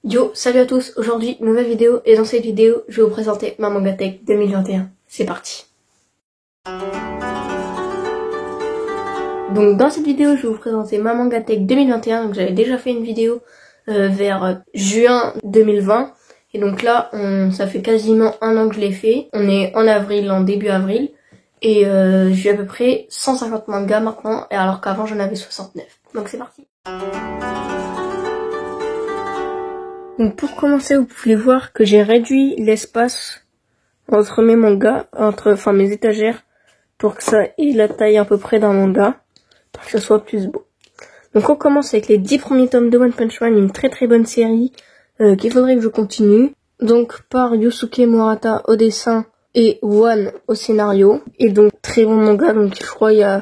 Yo, salut à tous, aujourd'hui nouvelle vidéo et dans cette vidéo je vais vous présenter ma Mangatech 2021. C'est parti. Donc dans cette vidéo je vais vous présenter ma Mangatech 2021. Donc j'avais déjà fait une vidéo vers juin 2020 et donc là ça fait quasiment un an que je l'ai fait. On est en avril, en début avril et j'ai à peu près 150 mangas maintenant et alors qu'avant j'en avais 69. Donc c'est parti. Donc pour commencer, vous pouvez voir que j'ai réduit l'espace entre mes mangas, enfin mes étagères, pour que ça ait la taille à peu près d'un manga, pour que ça soit plus beau. Donc on commence avec les 10 premiers tomes de One Punch Man, une très très bonne série qu'il faudrait que je continue. Donc par Yusuke Murata au dessin et One au scénario. Et donc très bon manga, donc je crois il y a à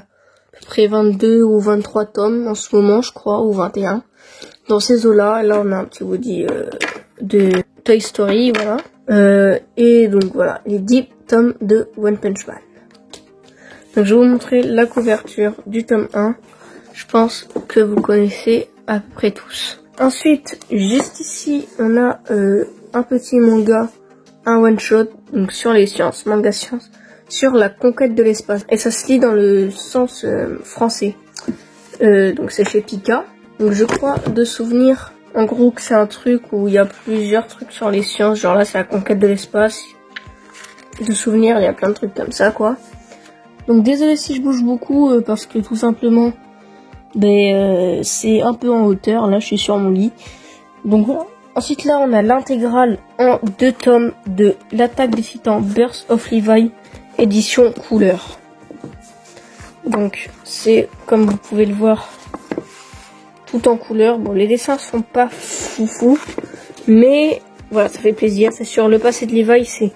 peu près 22 ou 23 tomes en ce moment, je crois, ou 21. Dans ces eaux-là, là on a un petit Woody de Toy Story, voilà. Et donc voilà, les 10 tomes de One Punch Man. Donc je vais vous montrer la couverture du tome 1. Je pense que vous connaissez à peu près tous. Ensuite, juste ici, on a un petit manga, un one-shot, donc sur les sciences, manga sciences, sur la conquête de l'espace. Et ça se lit dans le sens français. Donc c'est chez Pika. Donc je crois de souvenir, en gros, que c'est un truc où il y a plusieurs trucs sur les sciences. Genre là, c'est la conquête de l'espace. De souvenir, il y a plein de trucs comme ça, quoi. Donc désolé si je bouge beaucoup, parce que tout simplement, c'est un peu en hauteur. Là, je suis sur mon lit. Donc voilà. Ensuite, là, on a l'intégrale en 2 tomes de l'Attaque des Titans Birth of Levi, édition couleur. Donc c'est, comme vous pouvez le voir, tout en couleur. Bon, les dessins sont pas foufou, mais voilà, ça fait plaisir. C'est sur le passé de Levi, c'est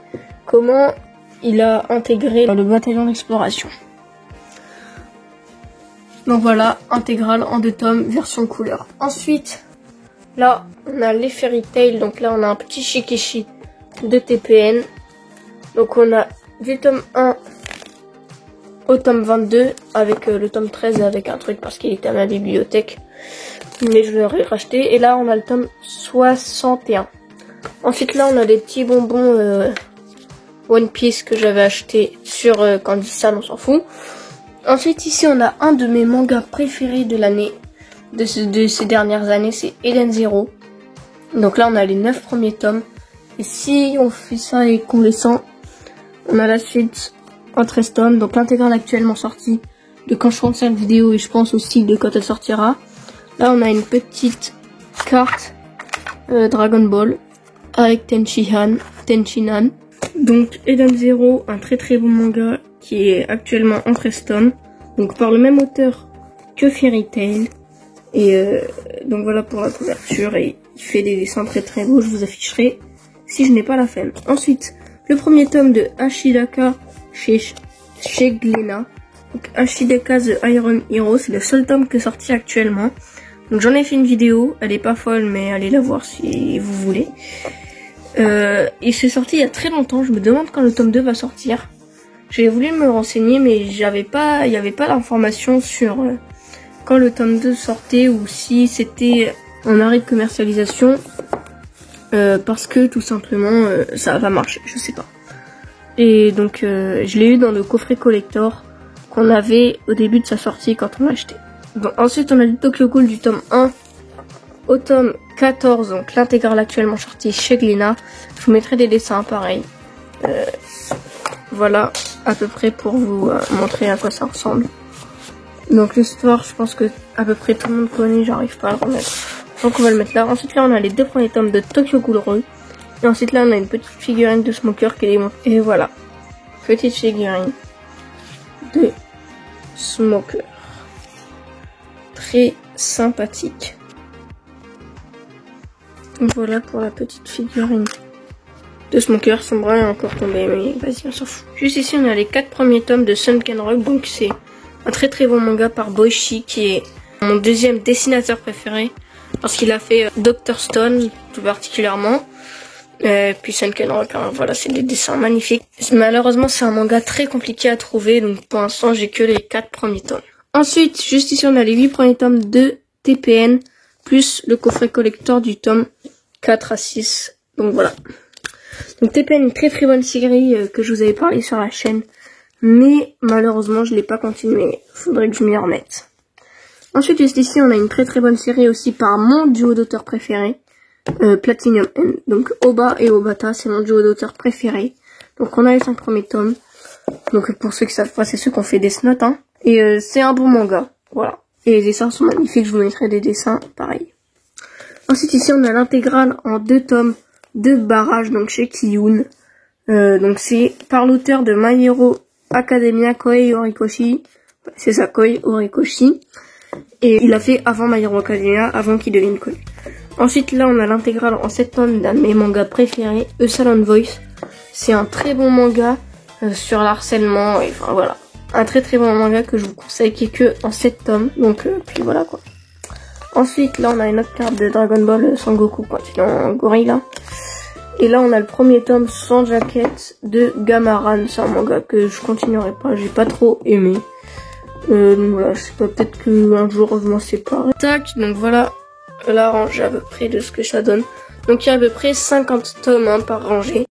comment il a intégré le bataillon d'exploration. Donc voilà, intégrale en 2 tomes, version couleur. Ensuite, là, on a les Fairy Tail. Donc là, on a un petit Shikishi de TPN. Donc on a du tome 1 au tome 22 avec le tome 13 avec un truc parce qu'il était à ma bibliothèque. Mais je l'aurais racheté. Et là, on a le tome 61. Ensuite, là, on a des petits bonbons One Piece que j'avais acheté sur Candy-san, on s'en fout. Ensuite, ici, on a un de mes mangas préférés de l'année, de ces dernières années, c'est Eden Zero. Donc là, on a les 9 premiers tomes. Et si on fait ça et qu'on les sent, on a la suite en 13 tomes. Donc l'intégrale actuellement sortie de quand je compte cette vidéo et je pense aussi de quand elle sortira. Là, on a une petite carte Dragon Ball avec Tenshinhan. Donc Eden Zero, un très très bon manga qui est actuellement en 13 tomes. Donc par le même auteur que Fairy Tail. Et donc voilà pour la couverture. Et il fait des dessins très très beaux. Je vous afficherai si je n'ai pas la flemme. Ensuite, le premier tome de Ashitaka chez Glénat. Donc Ashitaka The Iron Hero, c'est le seul tome qui est sorti actuellement. Donc j'en ai fait une vidéo, elle est pas folle mais allez la voir si vous voulez. Et c'est sorti il y a très longtemps, je me demande quand le tome 2 va sortir. J'ai voulu me renseigner mais il n'y avait pas l'information sur quand le tome 2 sortait ou si c'était en arrêt de commercialisation. Parce que tout simplement ça va marcher, je sais pas. Et donc je l'ai eu dans le coffret collector qu'on avait au début de sa sortie quand on l'a acheté. Bon, ensuite on a du Tokyo Ghoul du tome 1 au tome 14, donc l'intégrale actuellement sortie chez Glénat. Je vous mettrai des dessins pareils. Voilà à peu près pour vous montrer à quoi ça ressemble. Donc l'histoire, je pense que à peu près tout le monde connaît, j'arrive pas à le remettre. Donc on va le mettre là. Ensuite là on a les 2 premiers tomes de Tokyo Ghoul Re. Et ensuite là on a une petite figurine de Smoker qui est démontrée. Et voilà, petite figurine de Smoker. Très sympathique. Donc voilà pour la petite figurine de Smoker. Son bras est encore tombé, mais vas-y, on s'en fout. Juste ici, on a les 4 premiers tomes de Sunken Rock. Donc c'est un très très bon manga par Boichi, qui est mon deuxième dessinateur préféré. Parce qu'il a fait Dr. Stone, tout particulièrement. Puis Sunken Rock, hein, voilà, c'est des dessins magnifiques. Malheureusement, c'est un manga très compliqué à trouver. Donc pour l'instant, j'ai que les 4 premiers tomes. Ensuite, juste ici, on a les 8 premiers tomes de TPN, plus le coffret collector du tome 4 à 6. Donc voilà. Donc TPN, une très très bonne série que je vous avais parlé sur la chaîne. Mais malheureusement, je l'ai pas continué. Faudrait que je m'y remette. Ensuite, juste ici, on a une très très bonne série aussi par mon duo d'auteurs préféré. Platinum End. Donc Oba et Obata, c'est mon duo d'auteurs préféré. Donc on a les 5 premiers tomes. Donc pour ceux qui savent pas, c'est ceux qui ont fait Death Note. Hein. Et c'est un bon manga. Voilà. Et les dessins sont magnifiques, je vous mettrai des dessins pareil. Ensuite ici, on a l'intégrale en 2 tomes de Barrage, donc chez Kiyun. Donc c'est par l'auteur de My Hero Academia, Kohei Horikoshi. C'est ça, Kohei Horikoshi. Et il a fait avant My Hero Academia, avant qu'il devienne connu. Ensuite, là, on a l'intégrale en 7 tomes d'un de mes mangas préférés, A Silent Voice. C'est un très bon manga sur l'harcèlement, et enfin voilà. Un très très bon manga que je vous conseille, qui est que en 7 tomes. Donc, puis voilà quoi. Ensuite, là, on a une autre carte de Dragon Ball Sangoku quand il est en gorilla. Et là, on a le premier tome sans jaquette de Gamaran. C'est un manga que je continuerai pas, j'ai pas trop aimé. Donc voilà, je sais pas, peut-être qu'un jour je m'en sépare. Tac, donc voilà la rangée à peu près de ce que ça donne. Donc il y a à peu près 50 tomes hein, par rangée.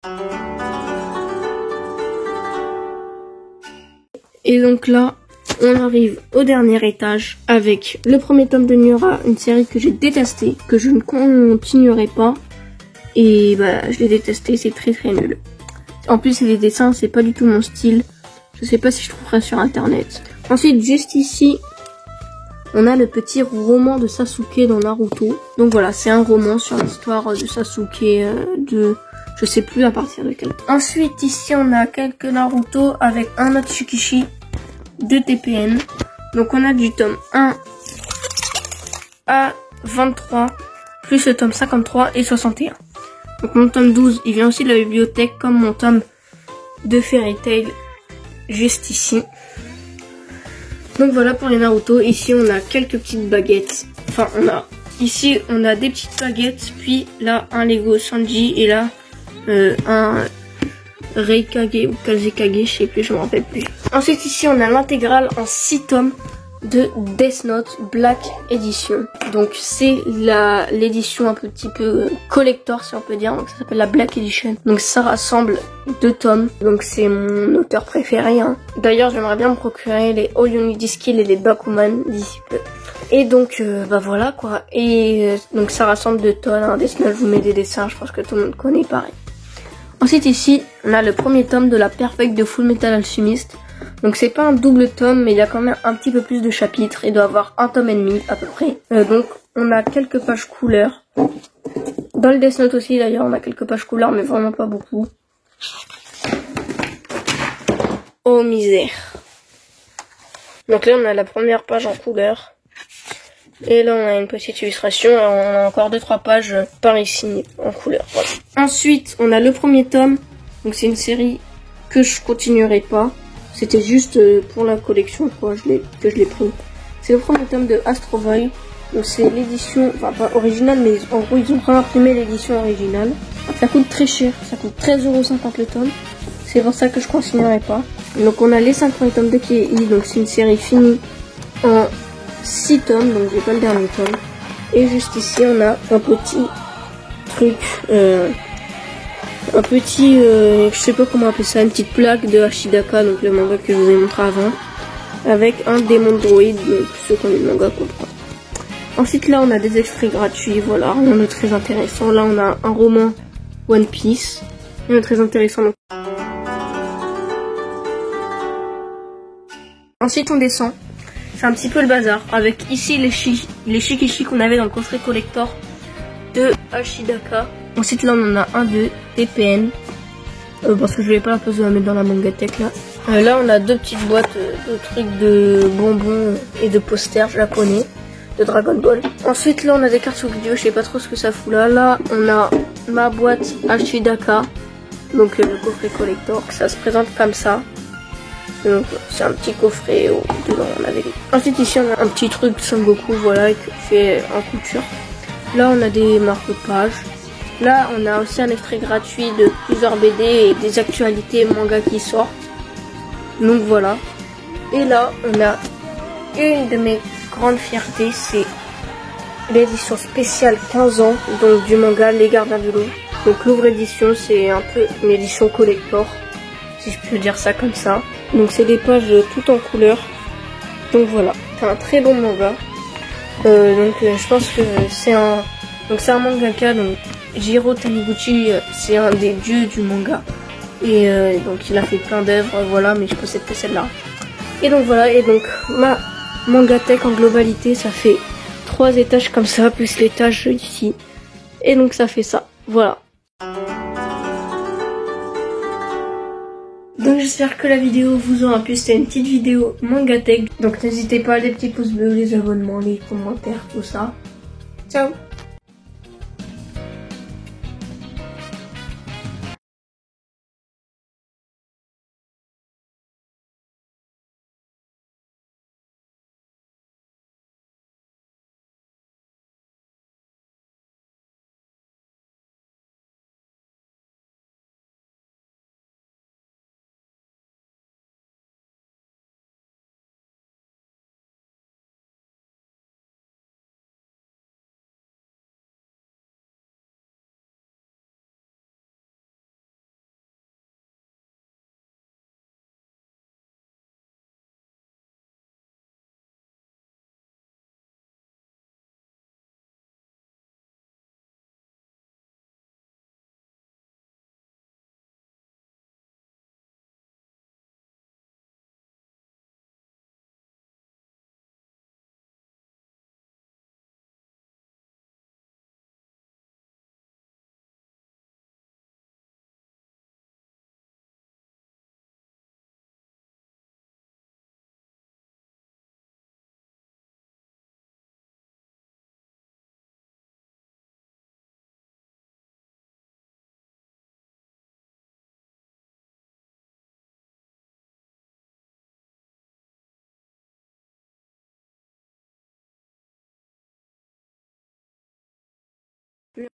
Et donc là, on arrive au dernier étage avec le premier tome de Miura, une série que j'ai détestée, que je ne continuerai pas. Et bah, je l'ai détesté, c'est très très nul. En plus, les dessins, c'est pas du tout mon style. Je sais pas si je trouverai sur internet. Ensuite, juste ici, on a le petit roman de Sasuke dans Naruto. Donc voilà, c'est un roman sur l'histoire de Sasuke de... Je sais plus à partir de quel. Ensuite, ici, on a quelques Naruto avec un autre Shukishi de TPN. Donc on a du tome 1 à 23, plus le tome 53 et 61. Donc mon tome 12, il vient aussi de la bibliothèque, comme mon tome de Fairy Tail, juste ici. Donc voilà pour les Naruto. Ici on a quelques petites baguettes. Enfin ici on a des petites baguettes. Puis là un Lego Sanji. Et là un Reikage ou Kazekage. Je sais plus, je me rappelle plus. Ensuite ici on a l'intégrale en 6 tomes de Death Note Black Edition. Donc c'est l'édition un petit peu collector si on peut dire. Donc ça s'appelle la Black Edition. Donc ça rassemble 2 tomes. Donc c'est mon auteur préféré. Hein. D'ailleurs j'aimerais bien me procurer les All You Need Is Kill et les Bakuman d'ici peu. Et donc bah voilà quoi. Et donc ça rassemble 2 tomes. Hein. Death Note, je vous mets des dessins. Je pense que tout le monde connaît pareil. Ensuite ici on a le premier tome de la Perfect de Full Metal Alchemist. Donc c'est pas un double tome, mais il y a quand même un petit peu plus de chapitres. Il doit avoir 1 tome et demi à peu près. Donc on a quelques pages couleurs. Dans le Death Note aussi d'ailleurs on a quelques pages couleurs, mais vraiment pas beaucoup. Oh misère. Donc là on a la première page en couleur. Et là on a une petite illustration. Et on a encore 2-3 pages par ici en couleur. Voilà. Ensuite on a le premier tome. Donc c'est une série que je continuerai pas. C'était juste pour la collection quoi, que je l'ai pris. C'est le premier tome de Astro Boy. Donc c'est l'édition, enfin pas originale, mais en gros ils ont réimprimé l'édition originale. Ça coûte très cher, ça coûte 13,50 € le tome. C'est pour ça que je continuerai pas. Donc on a les 5 premiers tomes de Kei, donc c'est une série finie en 6 tomes, donc j'ai pas le dernier tome. Et juste ici on a un petit truc... je sais pas comment appeler ça, une petite plaque de Ashidaka, donc le manga que je vous ai montré avant, avec un démon droïde, donc ceux qui ont lu le manga comprennent. Ensuite là on a des extraits gratuits, voilà, rien de très intéressant. Là on a un roman One Piece, rien de très intéressant. Donc. Ensuite on descend, c'est un petit peu le bazar, avec ici les Shikishi qu'on avait dans le coffret collector de Ashidaka. Ensuite là on en a un de TPN, parce que je vais pas la place de la mettre dans la mangatech là. Là on a 2 petites boîtes de trucs de bonbons et de posters japonais de Dragon Ball. Ensuite là on a des cartes sous vidéo, je sais pas trop ce que ça fout là. Là on a ma boîte Ashidaka, donc le coffret collector, ça se présente comme ça. Donc c'est un petit coffret où dedans on avait les... Ensuite ici on a un petit truc Sangoku, voilà, qui fait en couture. Là on a des marque-pages. Là on a aussi un extrait gratuit de plusieurs BD et des actualités manga qui sortent. Donc voilà. Et là on a une de mes grandes fiertés, c'est l'édition spéciale 15 ans, donc du manga Les Gardiens du Loup. Donc l'ouvre édition, c'est un peu une édition collector, si je peux dire ça comme ça. Donc c'est des pages toutes en couleur. Donc voilà, c'est un très bon manga. Je pense que c'est un mangaka, donc Jiro Taniguchi, c'est un des dieux du manga. Et donc il a fait plein d'œuvres, voilà, mais je possède que celle-là. Et donc voilà, et donc ma Mangatech en globalité, ça fait 3 étages comme ça, plus l'étage ici. Et donc ça fait ça, voilà. Donc j'espère que la vidéo vous aura plu, c'était une petite vidéo Mangatech. Donc n'hésitez pas, les petits pouces bleus, les abonnements, les commentaires, tout ça. Ciao!